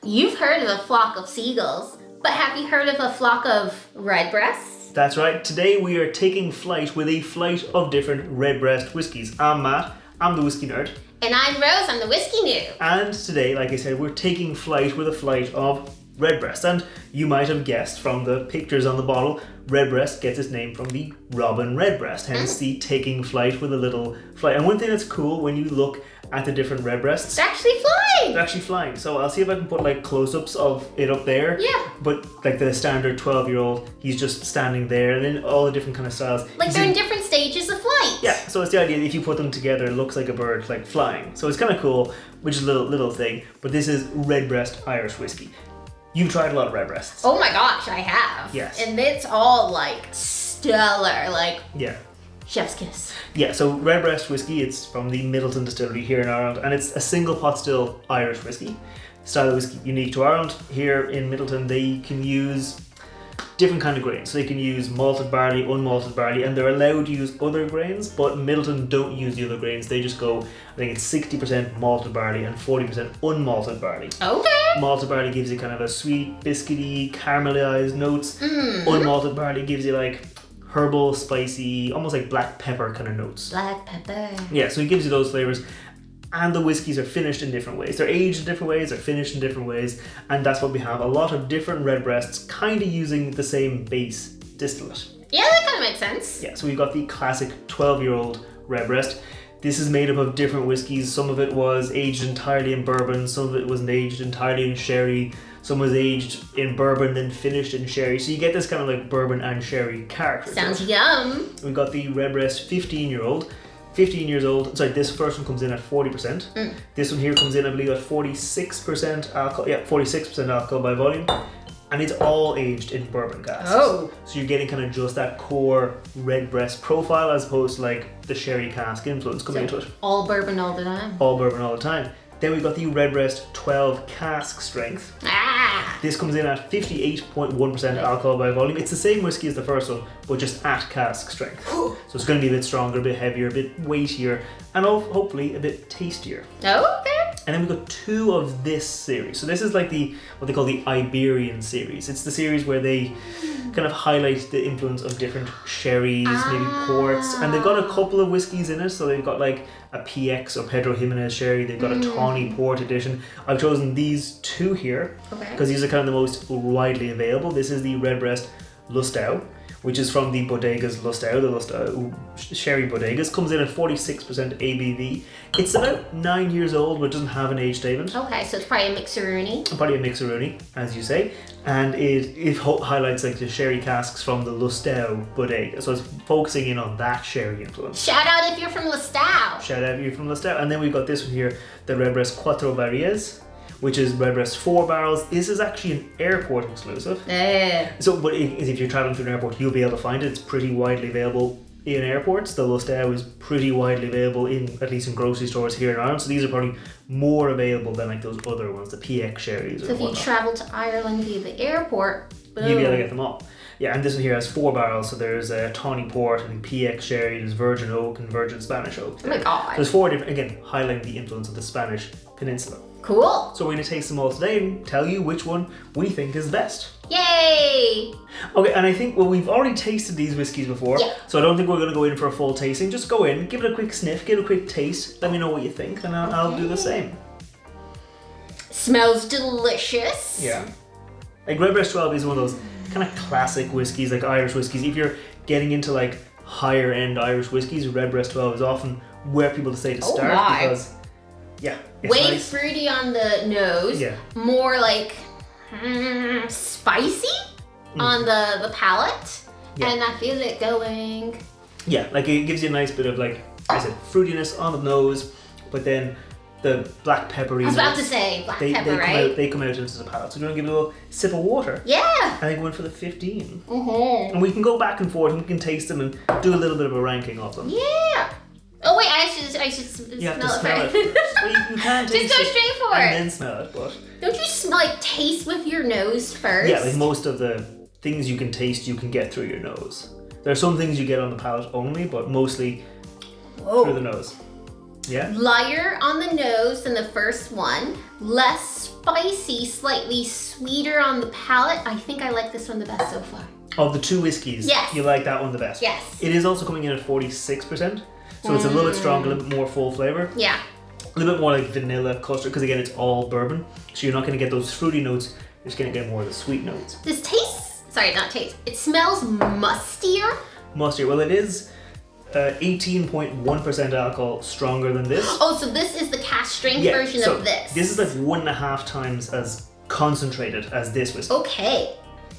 You've heard of a flock of seagulls, but have you heard of a flock of redbreasts? That's right. Today we are taking flight with a flight of different Redbreast whiskies. I'm Matt, I'm the whiskey nerd. And I'm Rose, I'm the whiskey noob. And today, like I said, we're taking flight with a flight of Redbreast. And you might have guessed from the pictures on the bottle, Redbreast gets its name from the Robin Redbreast, hence the taking flight with a little flight. And one thing that's cool when you look at the different Redbreasts, They're actually flying! they're actually flying. So I'll see if I can put like close-ups of it up there. Yeah. But like the standard 12-year-old, he's just standing there, and then all the different kind of styles. Like they're in different stages of flight. Yeah, so it's the idea that if you put them together, it looks like a bird like flying. So it's kind of cool, which is a little thing. But this is Redbreast Irish Whiskey. You've tried a lot of Redbreasts. Oh my gosh, I have. Yes. And it's all like stellar, like Yeah. chef's kiss. Yeah, so Redbreast Whiskey, it's from the Middleton distillery here in Ireland, and it's a single pot still Irish whiskey. Style of whiskey unique to Ireland. Here in Middleton, they can use different kind of grains. So they can use malted barley, unmalted barley, and they're allowed to use other grains, but Middleton don't use the other grains. They just go, I think it's 60% malted barley and 40% unmalted barley. Okay. Malted barley gives you kind of a sweet, biscuity, caramelized notes. Unmalted barley gives you like herbal, spicy, almost like black pepper kind of notes. Black pepper. Yeah, so it gives you those flavors. And the whiskies are finished in different ways. They're aged in different ways, they're finished in different ways, and that's what we have. A lot of different Redbreasts kind of using the same base distillate. Yeah, that kind of makes sense. Yeah, so we've got the classic 12-year-old Redbreast. This is made up of different whiskies. Some of it was aged entirely in bourbon, some of it was aged entirely in sherry, some was aged in bourbon then finished in sherry. So you get this kind of like bourbon and sherry character. Sounds yum. We've got the Redbreast 15-year-old. 15 years old. Sorry, this first one comes in at 40%. This one here comes in, I believe, at 46% alcohol. Yeah, 46% alcohol by volume. And it's all aged in bourbon casks. Oh. So you're getting kind of just that core Redbreast profile as opposed to like the sherry cask influence coming into it. All bourbon all the time. All bourbon all the time. Then we've got the Redbreast 12 cask strength. Ah! This comes in at 58.1% alcohol by volume. It's the same whiskey as the first one, but just at cask strength. So it's going to be a bit stronger, a bit heavier, a bit weightier, and hopefully a bit tastier. Oh, okay. And then we've got two of this series. So this is like what they call the Iberian series. It's the series where they kind of highlight the influence of different sherries, maybe ports, and they've got a couple of whiskies in it. So they've got like a PX or Pedro Jimenez sherry. They've got a tawny port edition. I've chosen these two here because these are kind of the most widely available. This is the Redbreast Lustau, which is from the Bodegas Lustau, the Lustau sherry bodegas. Comes in at 46% ABV. It's about 9 years old, but doesn't have an age statement. Okay, so it's probably a mixeroonie. Probably a mixeroonie, as you say. And it highlights like the sherry casks from the Lustau bodega. So it's focusing in on that sherry influence. Shout out if you're from Lustau. Shout out if you're from Lustau. And then we've got this one here, the Redbreast Cuatro Barriles, which is Redbreast 4 barrels. This is actually an airport exclusive. So, but if you're traveling through an airport, you'll be able to find it. It's pretty widely available in airports. The Lustau is pretty widely available at least in grocery stores here in Ireland. So these are probably more available than like those other ones, the PX sherries. So if you travel to Ireland via the airport, boom. You'll be able to get them all. Yeah, and this one here has 4 barrels. So there's a tawny port and PX sherry, there's virgin oak and virgin Spanish oak. Oh my god. So there's 4 different, again, highlighting the influence of the Spanish peninsula. Cool. So we're going to taste them all today and tell you which one we think is best. Yay! Okay, and I think, well, we've already tasted these whiskies before, Yeah. so I don't think we're going to go in for a full tasting. Just go in, give it a quick sniff, give it a quick taste, let me know what you think, and I'll do the same. Smells delicious. Yeah. Like Redbreast 12 is one of those kind of classic whiskies, like Irish whiskies. If you're getting into like higher end Irish whiskies, Redbreast 12 is often where people say to start because, yeah. It's Way nice. fruity on the nose. Yeah. More like spicy on the palate. Yeah. And I feel it going. Yeah, like it gives you a nice bit of like I said, fruitiness on the nose, but then the black peppery. I was about to say black pepper, right? They come out into the palate. So we're gonna give it a little sip of water. Yeah. I think we're going for the 15. And we can go back and forth and we can taste them and do a little bit of a ranking of them. Yeah. Oh wait, I should You have to smell smell it it first. Well, you can taste Just go it straight for and it. then smell it, but Don't you taste with your nose first? yeah, like most of the things you can taste, you can get through your nose. There are some things you get on the palate only, but mostly through the nose. Yeah? Lighter on the nose than the first one, less spicy, slightly sweeter on the palate. I think I like this one the best so far. Of the two whiskeys, yes, you like that one the best? Yes. It is also coming in at 46%, so it's a little bit stronger, a little bit more full flavour. Yeah. A little bit more like vanilla, custard, because again, it's all bourbon, so you're not going to get those fruity notes, you're just going to get more of the sweet notes. This tastes, sorry, not taste, it smells mustier. Mustier, well it is 18.1% alcohol stronger than this. Oh, so this is the cask strength version of this. This is like 1.5 times as concentrated as this whiskey. Okay.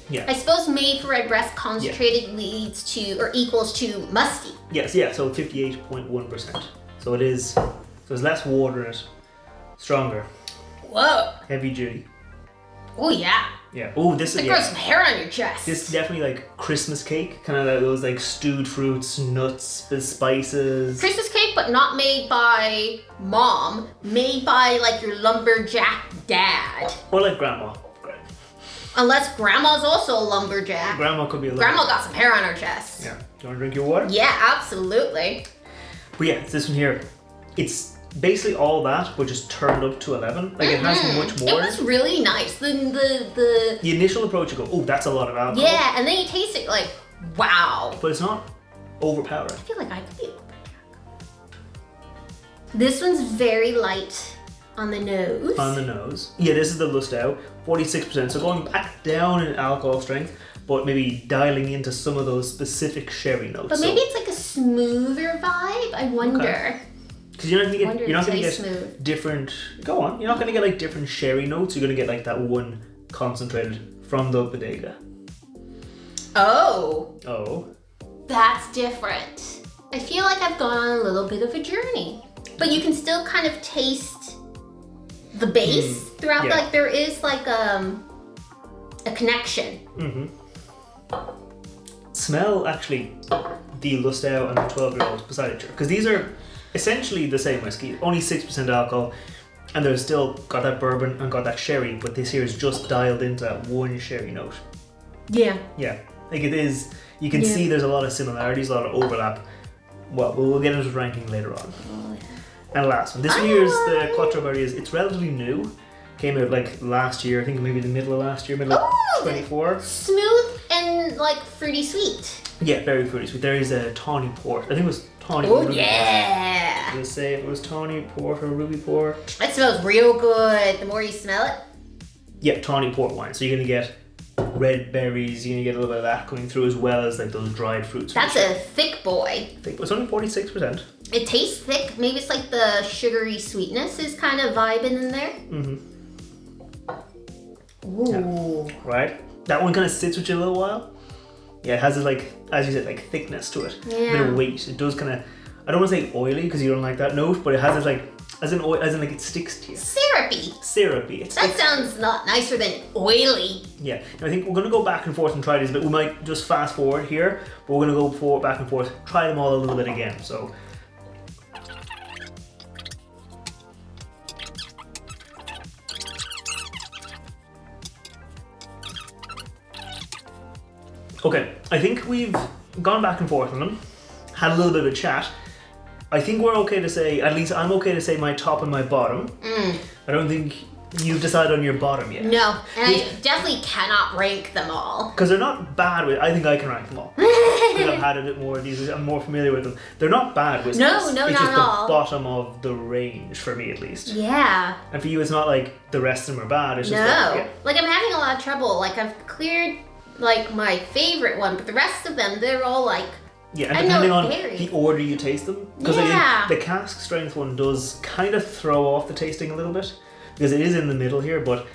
Yeah. I suppose made for Redbreast concentrated leads to, or equals to musty. Yes, yeah, so 58.1%. So it is, so there's less water in it, stronger. Whoa. Heavy duty. Oh yeah. Yeah. Oh, this is. It grows some hair on your chest. This is definitely like Christmas cake, kind of like those like stewed fruits, nuts, the spices. Christmas cake, but not made by mom, made by like your lumberjack dad. Or like grandma. Unless grandma's also a lumberjack. Grandma could be a Grandma got some hair on her chest. Yeah. Do you want to drink your water? Yeah, absolutely. But yeah, it's this one here. It's basically all that, but just turned up to 11. Like it has much more. It was really nice. The initial approach, you go, oh, that's a lot of alcohol. Yeah, and then you taste it like, wow. But it's not overpowering. I feel like I could be a lumberjack. This one's very light on the nose. On the nose. Yeah, this is the Lustau, 46%. So going back down in alcohol strength, but maybe dialing into some of those specific sherry notes. But maybe it's like a smoother vibe. I wonder. Because you're not going to get different. Go on. You're not going to get like different sherry notes. You're going to get like that one concentrated from the bodega. Oh. Oh. That's different. I feel like I've gone on a little bit of a journey, but you can still kind of taste the base throughout. Yeah. Like there is like a connection. Mm-hmm. Smell actually the Lustau and the 12-year-old beside each other, because these are essentially the same whiskey, only 6% alcohol, and they're still got that bourbon and got that sherry, but this here is just dialed into that one sherry note. Yeah. Yeah, like it is, you can see there's a lot of similarities, a lot of overlap. Well, we'll get into ranking later on. Oh, yeah. And last one. This one here is the Cuatro Barrilesto. It's relatively new. Came out like last year, I think maybe the middle of last year, middle of 24. Smooth and like fruity sweet. Yeah, very fruity sweet. There is a tawny port. I think it was tawny. Oh yeah. Let's say it was tawny port or ruby port. It smells real good. The more you smell it. Yeah, tawny port wine. So you're gonna get red berries. You're gonna get a little bit of that coming through, as well as like those dried fruits. That's a thick boy. Thick. It's only 46%. It tastes thick. Maybe it's like the sugary sweetness is kind of vibing in there. Mm-hmm. Ooh. Yeah. Right. That one kind of sits with you a little while. Yeah, it has this like, as you said, like thickness to it. Yeah. A bit of weight. It does kind of, I don't want to say oily because you don't like that note, but it has this like, as in like it sticks to you. Syrupy. Syrupy. That sounds not nicer than oily. Yeah, and I think we're going to go back and forth and try these, but we might just fast forward here, but we're going to go back and forth, try them all a little bit again. So, okay, I think we've gone back and forth on them, had a little bit of a chat. I think we're okay to say, at least I'm okay to say my top and my bottom. I don't think you've decided on your bottom yet. No, and I definitely cannot rank them all. Because they're not bad. I think I can rank them all. Because I've had a bit more of these, I'm more familiar with them. They're not bad whiskeys. No, it's not just at all. the bottom of the range for me, at least. Yeah. And for you, it's not like the rest of them are bad. It's just Like I'm having a lot of trouble. Like I've cleared like my favorite one, but the rest of them, they're all like. Yeah, and depending on the order you taste them. Because I think the cask strength one does kind of throw off the tasting a little bit. Because it is in the middle here, but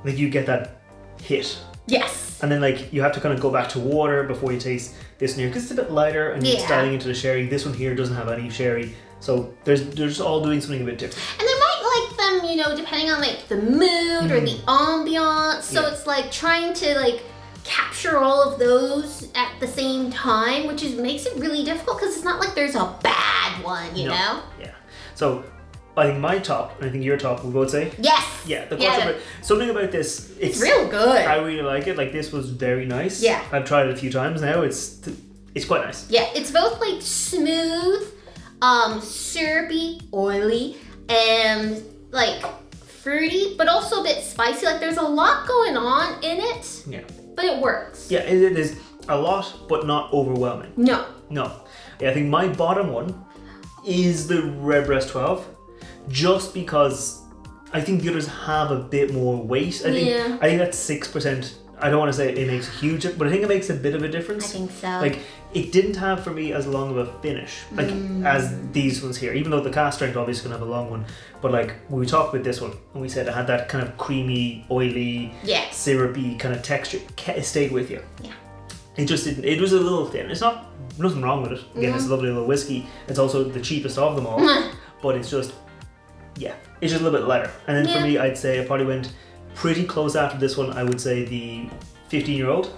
like you get that hit. Yes. And then like you have to kind of go back to water before you taste this one here, because it's a bit lighter and it's dialing into the sherry. This one here doesn't have any sherry, so they're just all doing something a bit different. And they might like them, you know, depending on like the mood or the ambiance. So it's like trying to like capture all of those at the same time, which makes it really difficult because it's not like there's a bad one, you know? Yeah. So I think my top, and I think your top, we both say? Yes. Yeah, the Cuatro. Something about this, it's real good. I really like it. Like this was very nice. Yeah. I've tried it a few times now. It's quite nice. Yeah, it's both like smooth, syrupy, oily, and like fruity, but also a bit spicy. Like there's a lot going on in it. Yeah. But it works. Yeah, it is a lot, but not overwhelming. No. No. Yeah, I think my bottom one is the Redbreast 12, just because I think the others have a bit more weight. I think that's 6%. I don't want to say it makes a huge difference, but I think it makes a bit of a difference. I think so. Like, it didn't have for me as long of a finish, like as these ones here. Even though the cask strength obviously gonna have a long one, but like we talked with this one and we said it had that kind of creamy, oily, syrupy kind of texture. It stayed with you. Yeah. It just didn't. It was a little thin. It's not nothing wrong with it. Again, it's a lovely little whiskey. It's also the cheapest of them all, but it's just it's just a little bit lighter. And then for me, I'd say I probably went pretty close after this one. I would say the 15-year-old,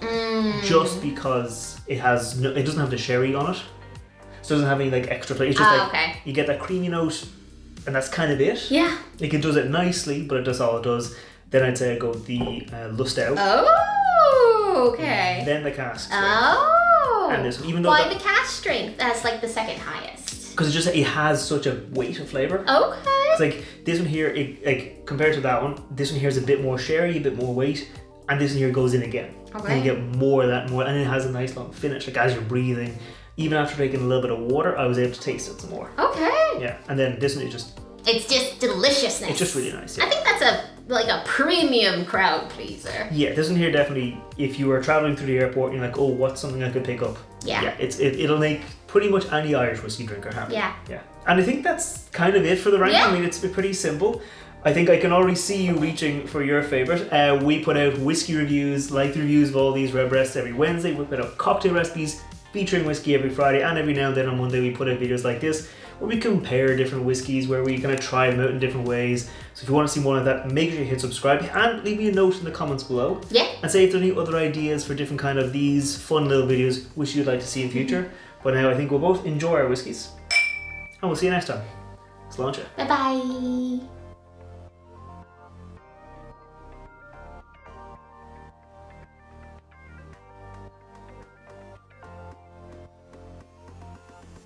just because it doesn't have the sherry on it, so it doesn't have any like extra flavor. It's just you get that creamy note, and that's kind of it. Yeah. Like it does it nicely, but that's all it does. Then I'd say I go the Lustau. Oh, okay. Then the cask. Oh. And this one, even though why the cask strength? That's like the second highest. Because it has such a weight of flavor. Okay. It's like this one here, like compared to that one, this one here is a bit more sherry, a bit more weight, and this one here goes in again. Okay. And you get more of that, and it has a nice long finish. Like as you're breathing, even after drinking a little bit of water, I was able to taste it some more. Okay. Yeah, and then this one is just. It's just deliciousness. It's just really nice. Yeah. I think that's a premium crowd pleaser. Yeah, this one here definitely. If you were traveling through the airport, and you're like, oh, what's something I could pick up? Yeah. Yeah, it'll make pretty much any Irish whiskey drinker happy. Yeah. Yeah. And I think that's kind of it for the ranking. Yeah. I mean, it's pretty simple. I think I can already see you reaching for your favourite. We put out whiskey reviews, like the reviews of all these Redbreasts every Wednesday. We put out cocktail recipes featuring whiskey every Friday, and every now and then on Monday we put out videos like this where we compare different whiskies, where we kind of try them out in different ways. So if you want to see more of that, make sure you hit subscribe and leave me a note in the comments below. Yeah. And say if there are any other ideas for different kind of these fun little videos which you'd like to see in future. But now I think we'll both enjoy our whiskies, and we'll see you next time. Sláinte. Bye bye.